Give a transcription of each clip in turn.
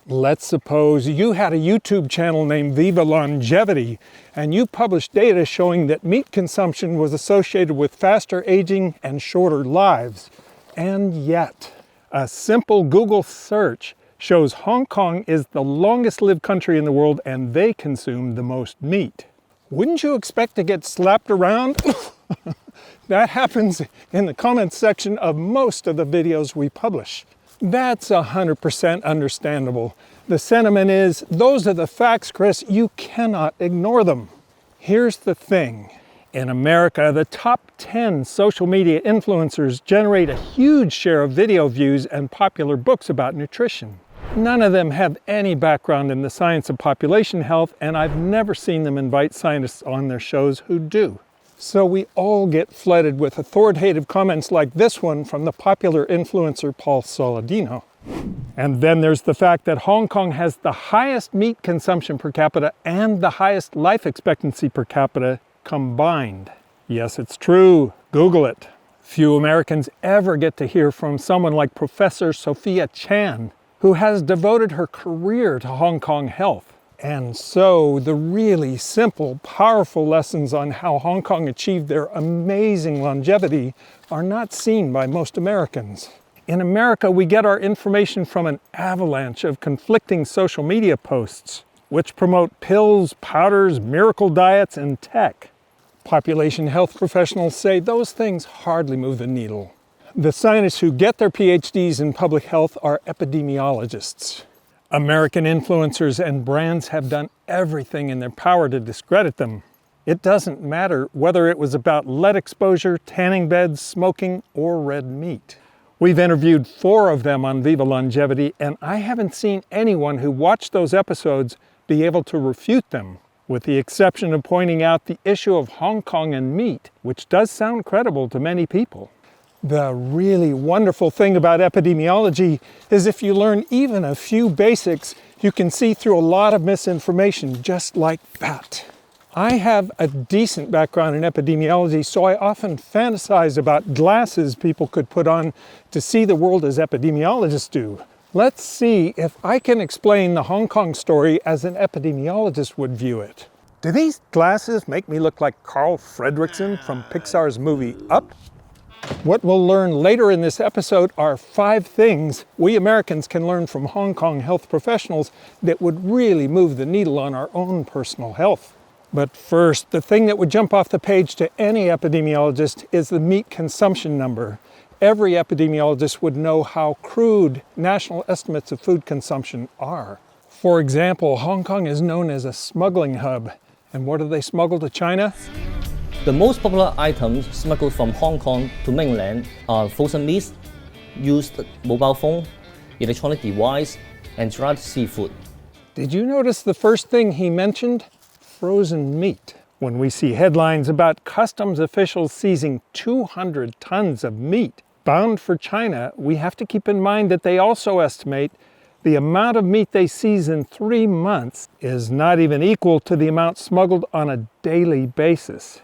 Let's suppose you had a YouTube channel named Viva Longevity, and you published data showing that meat consumption was associated with faster aging and shorter lives. And yet, a simple Google search shows Hong Kong is the longest lived country in the world and they consume the most meat. Wouldn't you expect to get slapped around? That happens in the comments section of most of the videos we publish. That's 100% understandable. The sentiment is, those are the facts, Chris, you cannot ignore them. Here's the thing. In America, the top 10 social media influencers generate a huge share of video views and popular books about nutrition. None of them have any background in the science of population health, and I've never seen them invite scientists on their shows who do. So we all get flooded with authoritative comments like this one from the popular influencer Paul Saladino. And then there's the fact that Hong Kong has the highest meat consumption per capita and the highest life expectancy per capita combined. Yes, it's true. Google it. Few Americans ever get to hear from someone like Professor Sophia Chan, who has devoted her career to Hong Kong health. And so the really simple, powerful lessons on how Hong Kong achieved their amazing longevity are not seen by most Americans. In America, we get our information from an avalanche of conflicting social media posts, which promote pills, powders, miracle diets, and tech. Population health professionals say those things hardly move the needle. The scientists who get their PhDs in public health are epidemiologists. American influencers and brands have done everything in their power to discredit them. It doesn't matter whether it was about lead exposure, tanning beds, smoking, or red meat. We've interviewed 4 of them on Viva Longevity, and I haven't seen anyone who watched those episodes be able to refute them, with the exception of pointing out the issue of Hong Kong and meat, which does sound credible to many people. The really wonderful thing about epidemiology is if you learn even a few basics, you can see through a lot of misinformation just like that. I have a decent background in epidemiology, so I often fantasize about glasses people could put on to see the world as epidemiologists do. Let's see if I can explain the Hong Kong story as an epidemiologist would view it. Do these glasses make me look like Carl Fredricksen from Pixar's movie Up? What we'll learn later in this episode are 5 things we Americans can learn from Hong Kong health professionals that would really move the needle on our own personal health. But first, the thing that would jump off the page to any epidemiologist is the meat consumption number. Every epidemiologist would know how crude national estimates of food consumption are. For example, Hong Kong is known as a smuggling hub. And what do they smuggle to China? The most popular items smuggled from Hong Kong to mainland are frozen meats, used mobile phone, electronic device, and dried seafood. Did you notice the first thing he mentioned? Frozen meat. When we see headlines about customs officials seizing 200 tons of meat bound for China, we have to keep in mind that they also estimate the amount of meat they seize in 3 months is not even equal to the amount smuggled on a daily basis.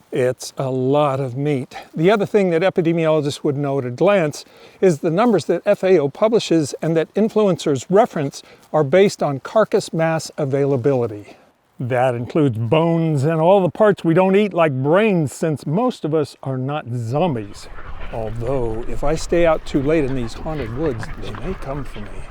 It's a lot of meat. The other thing that epidemiologists would know at a glance is the numbers that FAO publishes and that influencers reference are based on carcass mass availability. That includes bones and all the parts we don't eat, like brains, since most of us are not zombies. Although, if I stay out too late in these haunted woods, they may come for me.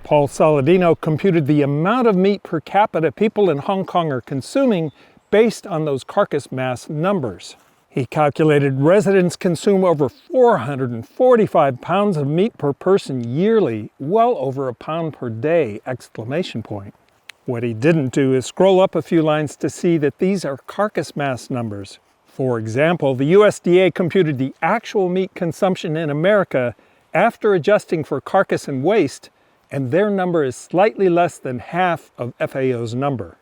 Paul Saladino computed the amount of meat per capita people in Hong Kong are consuming based on those carcass mass numbers. He calculated residents consume over 445 pounds of meat per person yearly, well over a pound per day, ! What he didn't do is scroll up a few lines to see that these are carcass mass numbers. For example, the USDA computed the actual meat consumption in America after adjusting for carcass and waste, and their number is slightly less than half of FAO's number.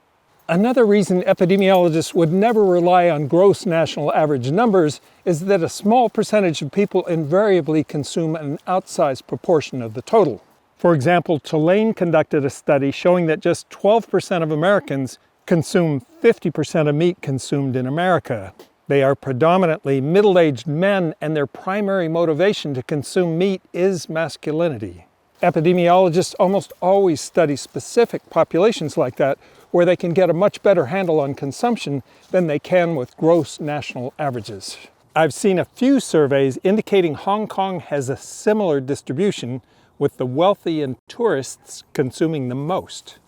Another reason epidemiologists would never rely on gross national average numbers is that a small percentage of people invariably consume an outsized proportion of the total. For example, Tulane conducted a study showing that just 12% of Americans consume 50% of meat consumed in America. They are predominantly middle-aged men, and their primary motivation to consume meat is masculinity. Epidemiologists almost always study specific populations like that, where they can get a much better handle on consumption than they can with gross national averages. I've seen a few surveys indicating Hong Kong has a similar distribution, with the wealthy and tourists consuming the most.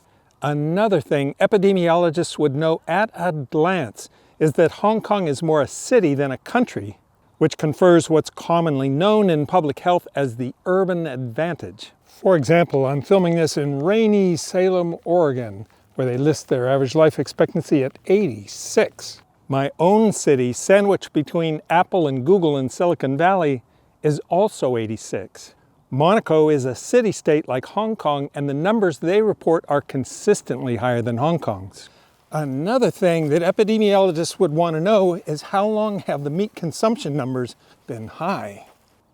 Another thing epidemiologists would know at a glance is that Hong Kong is more a city than a country, which confers what's commonly known in public health as the urban advantage. For example, I'm filming this in rainy Salem, Oregon, where they list their average life expectancy at 86. My own city, sandwiched between Apple and Google in Silicon Valley, is also 86. Monaco is a city-state like Hong Kong, and the numbers they report are consistently higher than Hong Kong's. Another thing that epidemiologists would want to know is how long have the meat consumption numbers been high?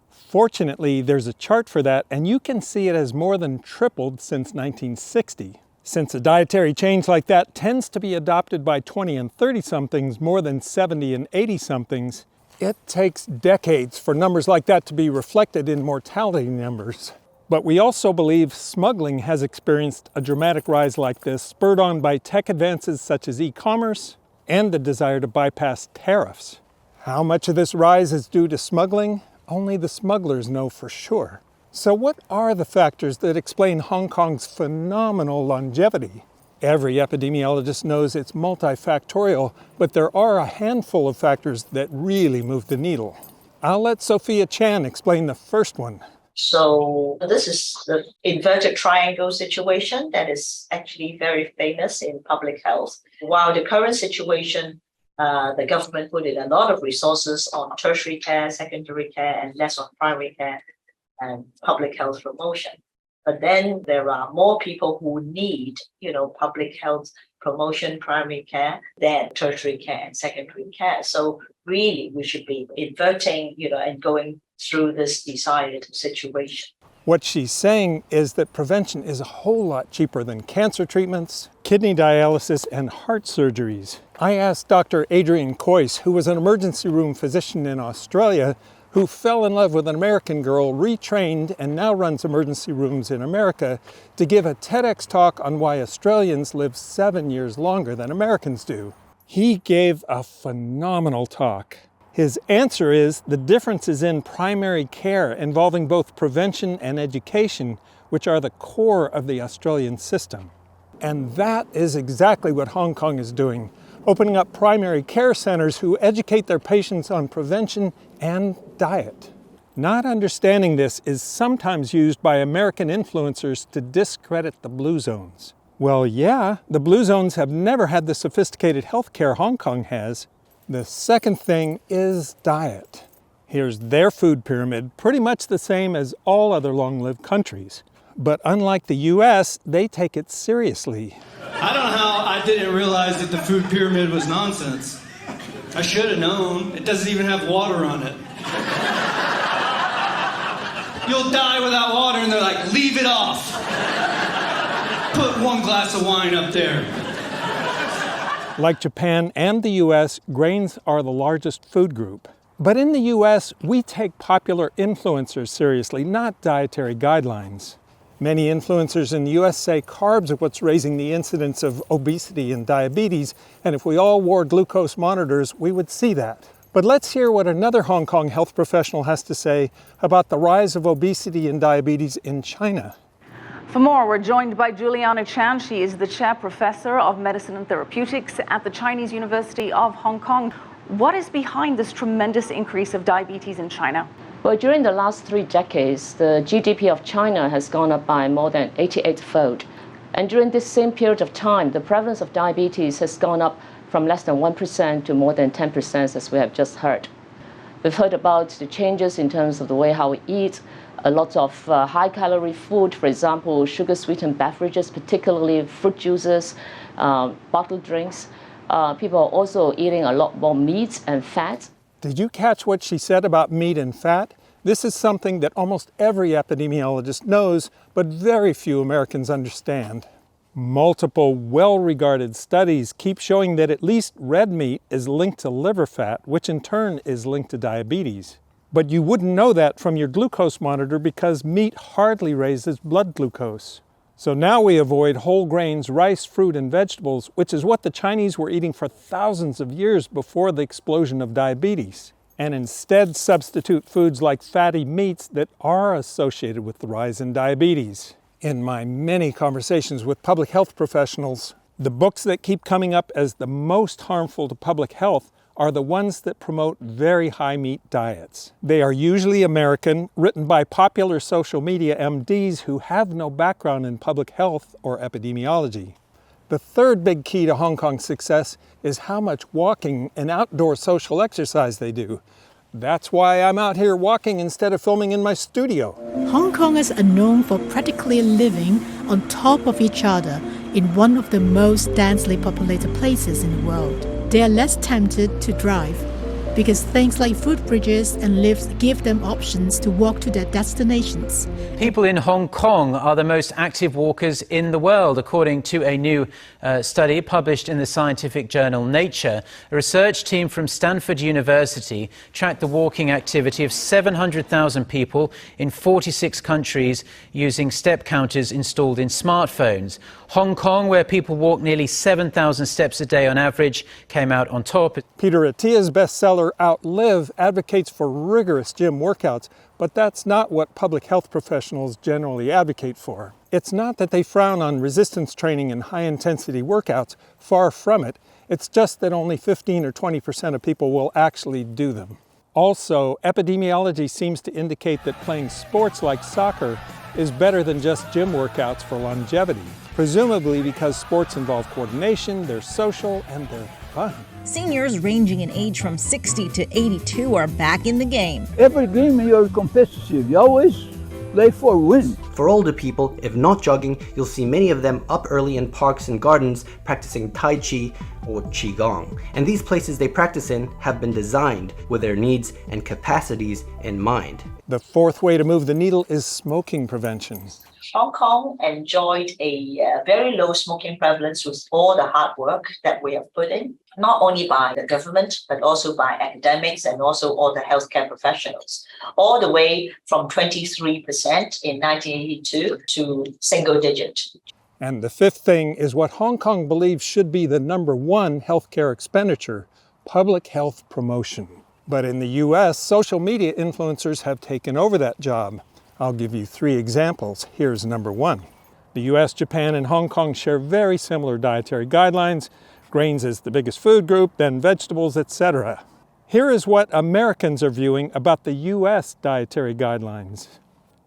Fortunately, there's a chart for that, and you can see it has more than tripled since 1960. Since a dietary change like that tends to be adopted by 20 and 30-somethings more than 70 and 80-somethings, it takes decades for numbers like that to be reflected in mortality numbers. But we also believe smuggling has experienced a dramatic rise like this, spurred on by tech advances such as e-commerce and the desire to bypass tariffs. How much of this rise is due to smuggling? Only the smugglers know for sure. So what are the factors that explain Hong Kong's phenomenal longevity? Every epidemiologist knows it's multifactorial, but there are a handful of factors that really move the needle. I'll let Sophia Chan explain the first one. So this is the inverted triangle situation that is actually very famous in public health. While the current situation, the government put in a lot of resources on tertiary care, secondary care, and less on primary care and public health promotion. But then there are more people who need, public health promotion, primary care, than tertiary care and secondary care. So really, we should be inverting, and going through this desired situation. What she's saying is that prevention is a whole lot cheaper than cancer treatments, kidney dialysis, and heart surgeries. I asked Dr. Adrian Coyce, who was an emergency room physician in Australia, who fell in love with an American girl, retrained, and now runs emergency rooms in America, to give a TEDx talk on why Australians live 7 years longer than Americans do. He gave a phenomenal talk. His answer is the difference is in primary care, involving both prevention and education, which are the core of the Australian system. And that is exactly what Hong Kong is doing, opening up primary care centers who educate their patients on prevention and diet. Not understanding this is sometimes used by American influencers to discredit the blue zones. Well, yeah, the blue zones have never had the sophisticated healthcare Hong Kong has. The second thing is diet. Here's their food pyramid, pretty much the same as all other long-lived countries. But unlike the US, they take it seriously. I don't know how I didn't realize that the food pyramid was nonsense. I should have known. It doesn't even have water on it. You'll die without water, and they're like, leave it off. Put 1 glass of wine up there. Like Japan and the US, grains are the largest food group. But in the US, we take popular influencers seriously, not dietary guidelines. Many influencers in the US say carbs are what's raising the incidence of obesity and diabetes, and if we all wore glucose monitors, we would see that. But let's hear what another Hong Kong health professional has to say about the rise of obesity and diabetes in China. For more, we're joined by Juliana Chan. She is the Chair Professor of Medicine and Therapeutics at the Chinese University of Hong Kong. What is behind this tremendous increase of diabetes in China? Well, during the last 3 decades, the GDP of China has gone up by more than 88-fold. And during this same period of time, the prevalence of diabetes has gone up from less than 1% to more than 10%, as we have just heard. We've heard about the changes in terms of the way how we eat, a lot of high-calorie food, for example, sugar-sweetened beverages, particularly fruit juices, bottled drinks. People are also eating a lot more meat and fat. Did you catch what she said about meat and fat? This is something that almost every epidemiologist knows, but very few Americans understand. Multiple well-regarded studies keep showing that at least red meat is linked to liver fat, which in turn is linked to diabetes. But you wouldn't know that from your glucose monitor because meat hardly raises blood glucose. So now we avoid whole grains, rice, fruit, and vegetables, which is what the Chinese were eating for thousands of years before the explosion of diabetes, and instead substitute foods like fatty meats that are associated with the rise in diabetes. In my many conversations with public health professionals, the books that keep coming up as the most harmful to public health are the ones that promote very high meat diets. They are usually American, written by popular social media MDs who have no background in public health or epidemiology. The third big key to Hong Kong's success is how much walking and outdoor social exercise they do. That's why I'm out here walking instead of filming in my studio. Hong Kongers are known for practically living on top of each other in one of the most densely populated places in the world. They are less tempted to drive because things like footbridges and lifts give them options to walk to their destinations. People in Hong Kong are the most active walkers in the world, according to a new study published in the scientific journal Nature. A research team from Stanford University tracked the walking activity of 700,000 people in 46 countries using step counters installed in smartphones. Hong Kong, where people walk nearly 7,000 steps a day on average, came out on top. Peter Attia's bestseller Outlive advocates for rigorous gym workouts, but that's not what public health professionals generally advocate for. It's not that they frown on resistance training and high-intensity workouts, far from it. It's just that only 15 or 20% of people will actually do them. Also, epidemiology seems to indicate that playing sports like soccer is better than just gym workouts for longevity, presumably because sports involve coordination, they're social, and they're fun. Seniors ranging in age from 60 to 82 are back in the game. Every game you're competitive, you always play for win. For older people, if not jogging, you'll see many of them up early in parks and gardens practicing Tai Chi or Qigong. And these places they practice in have been designed with their needs and capacities in mind. The fourth way to move the needle is smoking prevention. Hong Kong enjoyed a very low smoking prevalence with all the hard work that we have put in, not only by the government, but also by academics and also all the healthcare professionals, all the way from 23% in 1982 to single digit. And the fifth thing is what Hong Kong believes should be the number one healthcare expenditure, public health promotion. But in the US, social media influencers have taken over that job. I'll give you 3 examples. Here's number 1. The US, Japan, and Hong Kong share very similar dietary guidelines. Grains is the biggest food group, then vegetables, etc. Here is what Americans are viewing about the US dietary guidelines.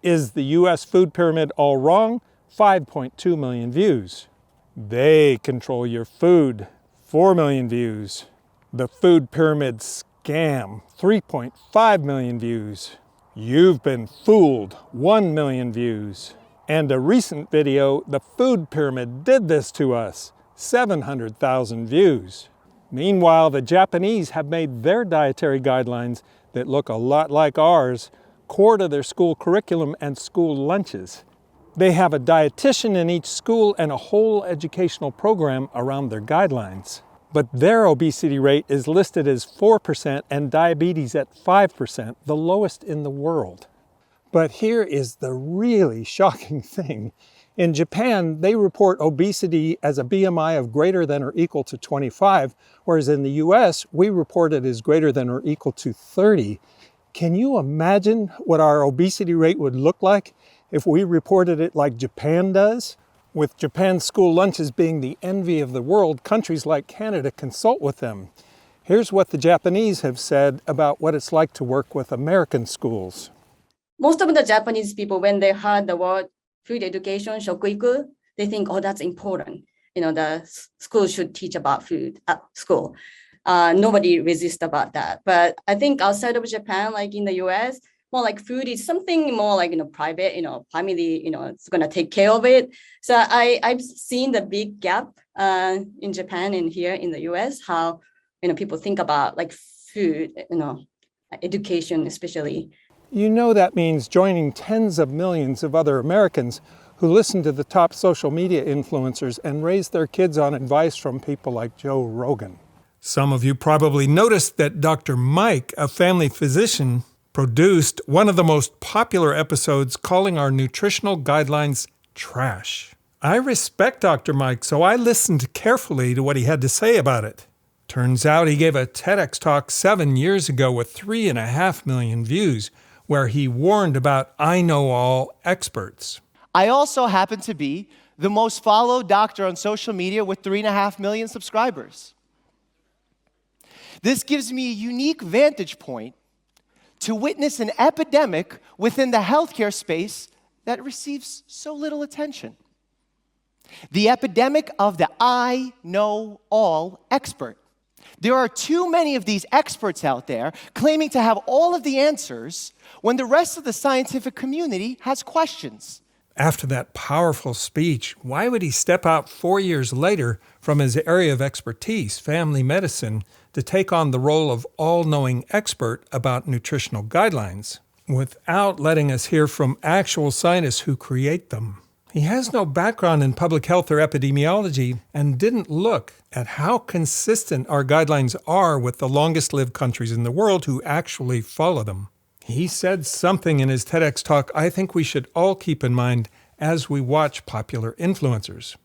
Is the US food pyramid all wrong? 5.2 million views. They control your food. 4 million views. The food pyramid scam. 3.5 million views. You've been fooled, 1 million views. And a recent video, the food pyramid did this to us, 700,000 views. Meanwhile, the Japanese have made their dietary guidelines that look a lot like ours core to their school curriculum and school lunches. They have a dietitian in each school and a whole educational program around their guidelines. But their obesity rate is listed as 4% and diabetes at 5%, the lowest in the world. But here is the really shocking thing. In Japan, they report obesity as a BMI of greater than or equal to 25, whereas in the US, we report it as greater than or equal to 30. Can you imagine what our obesity rate would look like if we reported it like Japan does? With Japan's school lunches being the envy of the world, countries like Canada consult with them. Here's what the Japanese have said about what it's like to work with American schools. Most of the Japanese people, when they heard the word food education, shokuiku, they think, oh, that's important. The school should teach about food at school. Nobody resists about that. But I think outside of Japan, like in the US, more like food is something more like, private, family, it's going to take care of it. So I've seen the big gap in Japan and here in the US, how, people think about like food, education especially. That means joining tens of millions of other Americans who listen to the top social media influencers and raise their kids on advice from people like Joe Rogan. Some of you probably noticed that Dr. Mike, a family physician, produced one of the most popular episodes calling our nutritional guidelines trash. I respect Dr. Mike, so I listened carefully to what he had to say about it. Turns out he gave a TEDx talk 7 years ago with 3.5 million views, where he warned about I know all experts. I also happen to be the most followed doctor on social media with 3.5 million subscribers. This gives me a unique vantage point to witness an epidemic within the healthcare space that receives so little attention. The epidemic of the I know all expert. There are too many of these experts out there claiming to have all of the answers when the rest of the scientific community has questions. After that powerful speech, why would he step out 4 years later from his area of expertise, family medicine, to take on the role of all-knowing expert about nutritional guidelines, without letting us hear from actual scientists who create them? He has no background in public health or epidemiology and didn't look at how consistent our guidelines are with the longest-lived countries in the world who actually follow them. He said something in his TEDx talk I think we should all keep in mind as we watch popular influencers.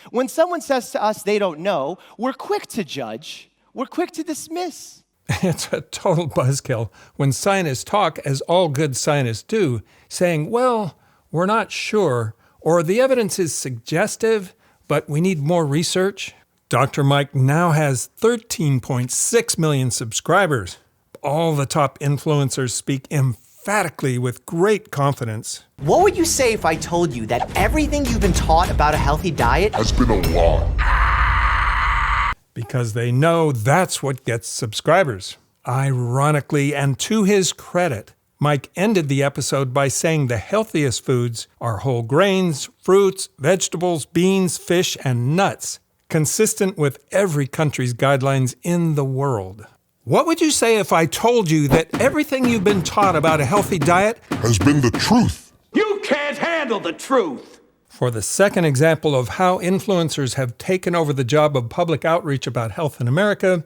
When someone says to us they don't know, we're quick to judge, we're quick to dismiss. It's a total buzzkill when scientists talk, as all good scientists do, saying, well, we're not sure, or the evidence is suggestive, but we need more research. Dr. Mike now has 13.6 million subscribers. All the top influencers speak emphatically with great confidence. What would you say if I told you that everything you've been taught about a healthy diet has been a lie? Because they know that's what gets subscribers. Ironically, and to his credit, Mike ended the episode by saying the healthiest foods are whole grains, fruits, vegetables, beans, fish, and nuts, consistent with every country's guidelines in the world. What would you say if I told you that everything you've been taught about a healthy diet has been the truth? You can't handle the truth! For the second example of how influencers have taken over the job of public outreach about health in America,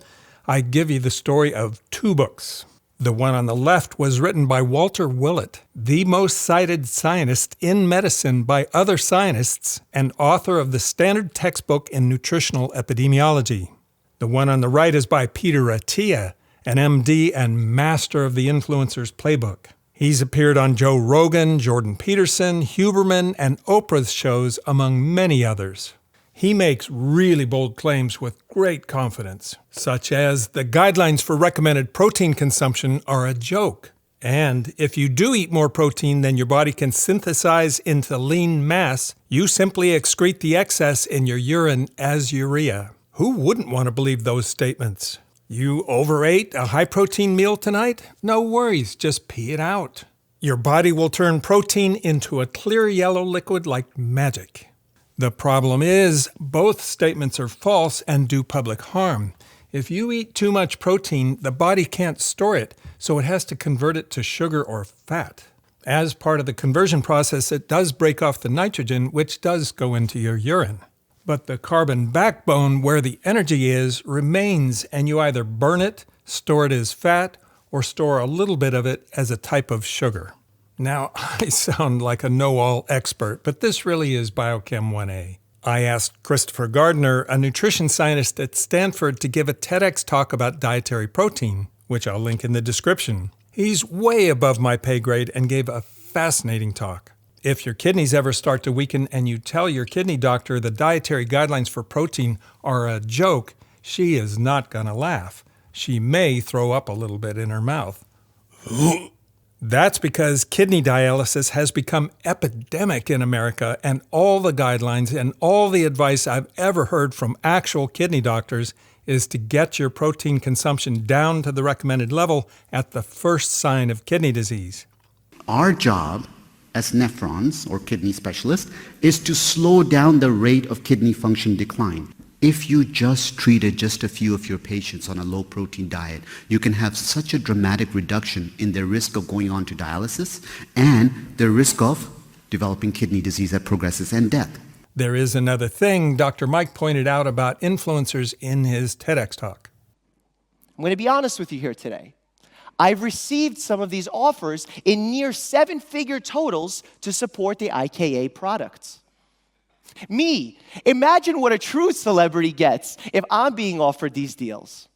I give you the story of 2 books. The one on the left was written by Walter Willett, the most cited scientist in medicine by other scientists and author of the standard textbook in nutritional epidemiology. The one on the right is by Peter Attia, an MD and master of the influencer's playbook. He's appeared on Joe Rogan, Jordan Peterson, Huberman, and Oprah's shows, among many others. He makes really bold claims with great confidence, such as the guidelines for recommended protein consumption are a joke. And if you do eat more protein than your body can synthesize into lean mass, you simply excrete the excess in your urine as urea. Who wouldn't want to believe those statements? You overate a high-protein meal tonight? No worries, just pee it out. Your body will turn protein into a clear yellow liquid like magic. The problem is, both statements are false and do public harm. If you eat too much protein, the body can't store it, so it has to convert it to sugar or fat. As part of the conversion process, it does break off the nitrogen, which does go into your urine. But the carbon backbone, where the energy is, remains, and you either burn it, store it as fat, or store a little bit of it as a type of sugar. Now, I sound like a know-all expert, but this really is Biochem 1A. I asked Christopher Gardner, a nutrition scientist at Stanford, to give a TEDx talk about dietary protein, which I'll link in the description. He's way above my pay grade and gave a fascinating talk. If your kidneys ever start to weaken and you tell your kidney doctor the dietary guidelines for protein are a joke, she is not going to laugh. She may throw up a little bit in her mouth. That's because kidney dialysis has become epidemic in America, and all the guidelines and all the advice I've ever heard from actual kidney doctors is to get your protein consumption down to the recommended level at the first sign of kidney disease. Our job as nephrons or kidney specialists is to slow down the rate of kidney function decline. If you just treated just a few of your patients on a low-protein diet, you can have such a dramatic reduction in their risk of going on to dialysis and their risk of developing kidney disease that progresses and death. There is another thing Dr. Mike pointed out about influencers in his TEDx talk. I'm going to be honest with you here today. I've received some of these offers in near seven-figure totals to support the IKA products. Me, imagine what a true celebrity gets if I'm being offered these deals.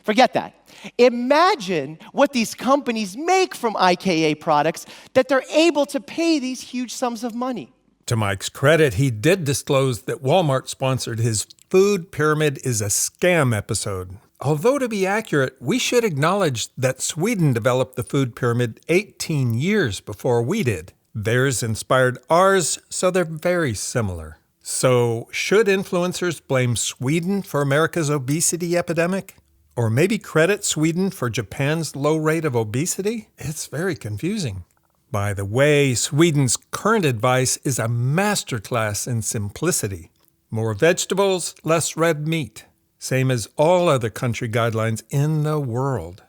Forget that. Imagine what these companies make from IKA products that they're able to pay these huge sums of money. To Mike's credit, he did disclose that Walmart sponsored his Food Pyramid is a Scam episode. Although to be accurate, we should acknowledge that Sweden developed the food pyramid 18 years before we did. Theirs inspired ours, so they're very similar. So, should influencers blame Sweden for America's obesity epidemic? Or maybe credit Sweden for Japan's low rate of obesity? It's very confusing. By the way, Sweden's current advice is a masterclass in simplicity. More vegetables, less red meat. Same as all other country guidelines in the world.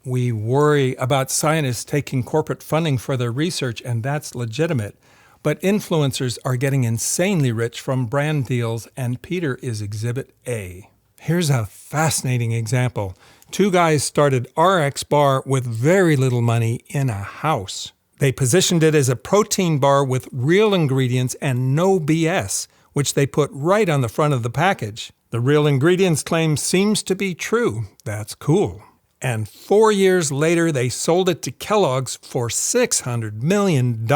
We worry about scientists taking corporate funding for their research, and that's legitimate. But influencers are getting insanely rich from brand deals, and Peter is Exhibit A. Here's a fascinating example. Two guys started RX Bar with very little money in a house. They positioned it as a protein bar with real ingredients and no BS, which they put right on the front of the package. The real ingredients claim seems to be true. That's cool. And 4 years later, they sold it to Kellogg's for $600 million.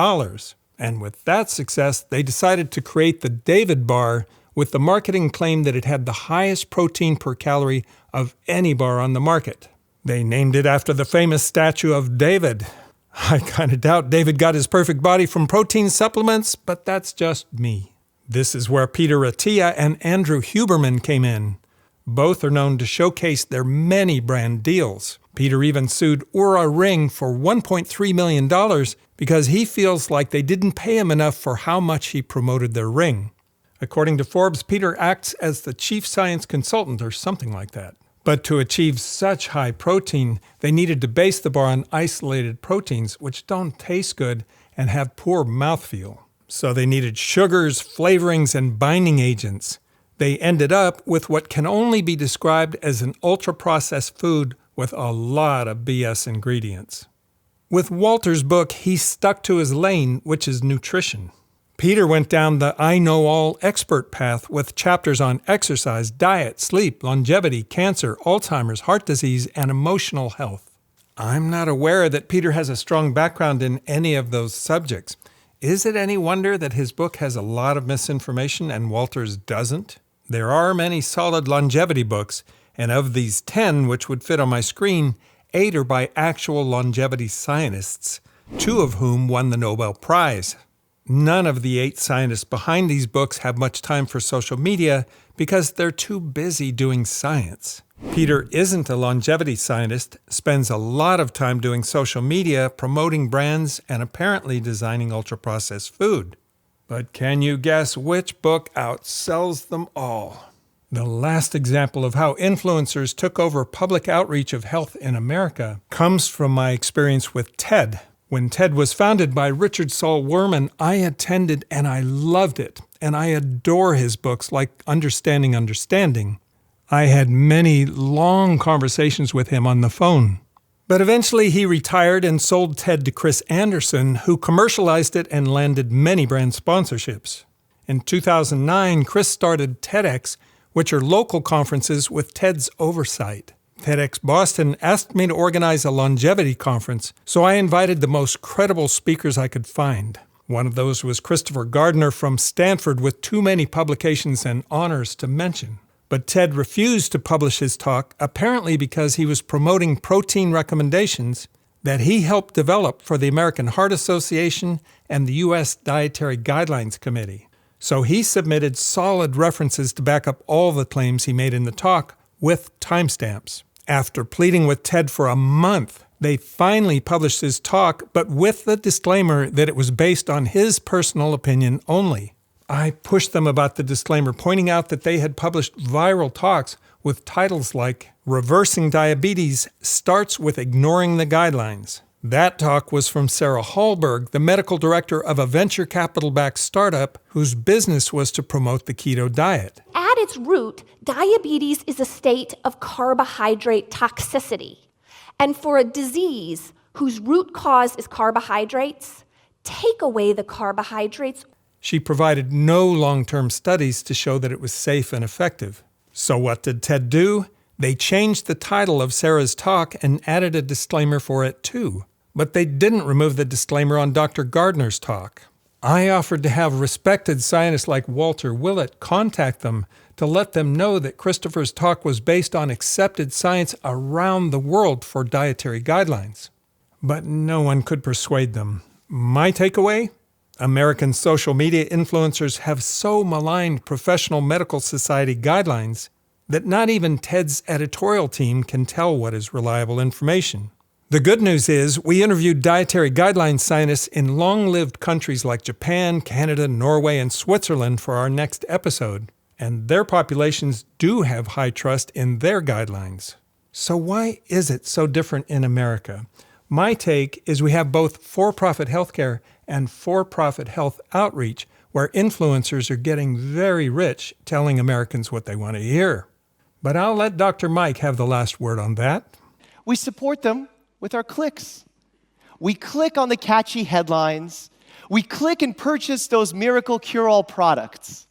And with that success, they decided to create the David Bar with the marketing claim that it had the highest protein per calorie of any bar on the market. They named it after the famous statue of David. I kind of doubt David got his perfect body from protein supplements, but that's just me. This is where Peter Attia and Andrew Huberman came in. Both are known to showcase their many brand deals. Peter even sued Oura Ring for $1.3 million because he feels like they didn't pay him enough for how much he promoted their ring. According to Forbes, Peter acts as the chief science consultant or something like that. But to achieve such high protein, they needed to base the bar on isolated proteins, which don't taste good and have poor mouthfeel. So they needed sugars, flavorings, and binding agents. They ended up with what can only be described as an ultra-processed food with a lot of BS ingredients. With Walter's book, he stuck to his lane, which is nutrition. Peter went down the I-know-all expert path with chapters on exercise, diet, sleep, longevity, cancer, Alzheimer's, heart disease, and emotional health. I'm not aware that Peter has a strong background in any of those subjects. Is it any wonder that his book has a lot of misinformation and Walter's doesn't? There are many solid longevity books, and of these 10 which would fit on my screen, 8 are by actual longevity scientists, 2 of whom won the Nobel Prize. None of the 8 scientists behind these books have much time for social media because they're too busy doing science. Peter isn't a longevity scientist, spends a lot of time doing social media, promoting brands, and apparently designing ultra-processed food. But can you guess which book outsells them all? The last example of how influencers took over public outreach of health in America comes from my experience with TED. When TED was founded by Richard Saul Wurman, I attended and I loved it, and I adore his books like Understanding Understanding. I had many long conversations with him on the phone. But eventually he retired and sold TED to Chris Anderson, who commercialized it and landed many brand sponsorships. In 2009, Chris started TEDx, which are local conferences with TED's oversight. TEDx Boston asked me to organize a longevity conference, so I invited the most credible speakers I could find. One of those was Christopher Gardner from Stanford, with too many publications and honors to mention. But TED refused to publish his talk, apparently because he was promoting protein recommendations that he helped develop for the American Heart Association and the U.S. Dietary Guidelines Committee. So he submitted solid references to back up all the claims he made in the talk with timestamps. After pleading with TED for a month, they finally published his talk, but with the disclaimer that it was based on his personal opinion only. I pushed them about the disclaimer, pointing out that they had published viral talks with titles like Reversing Diabetes Starts with Ignoring the Guidelines. That talk was from Sarah Hallberg, the medical director of a venture capital-backed startup whose business was to promote the keto diet. At its root, diabetes is a state of carbohydrate toxicity. And for a disease whose root cause is carbohydrates, take away the carbohydrates. She provided no long-term studies to show that it was safe and effective. So what did TED do? They changed the title of Sarah's talk and added a disclaimer for it too. But they didn't remove the disclaimer on Dr. Gardner's talk. I offered to have respected scientists like Walter Willett contact them to let them know that Christopher's talk was based on accepted science around the world for dietary guidelines. But no one could persuade them. My takeaway? American social media influencers have so maligned professional medical society guidelines that not even TED's editorial team can tell what is reliable information. The good news is we interviewed dietary guidelines scientists in long-lived countries like Japan, Canada, Norway, and Switzerland for our next episode, and their populations do have high trust in their guidelines. So why is it so different in America? My take is we have both for-profit healthcare and for-profit health outreach where influencers are getting very rich telling Americans what they want to hear. But I'll let Dr. Mike have the last word on that. We support them with our clicks. We click on the catchy headlines. We click and purchase those miracle cure-all products.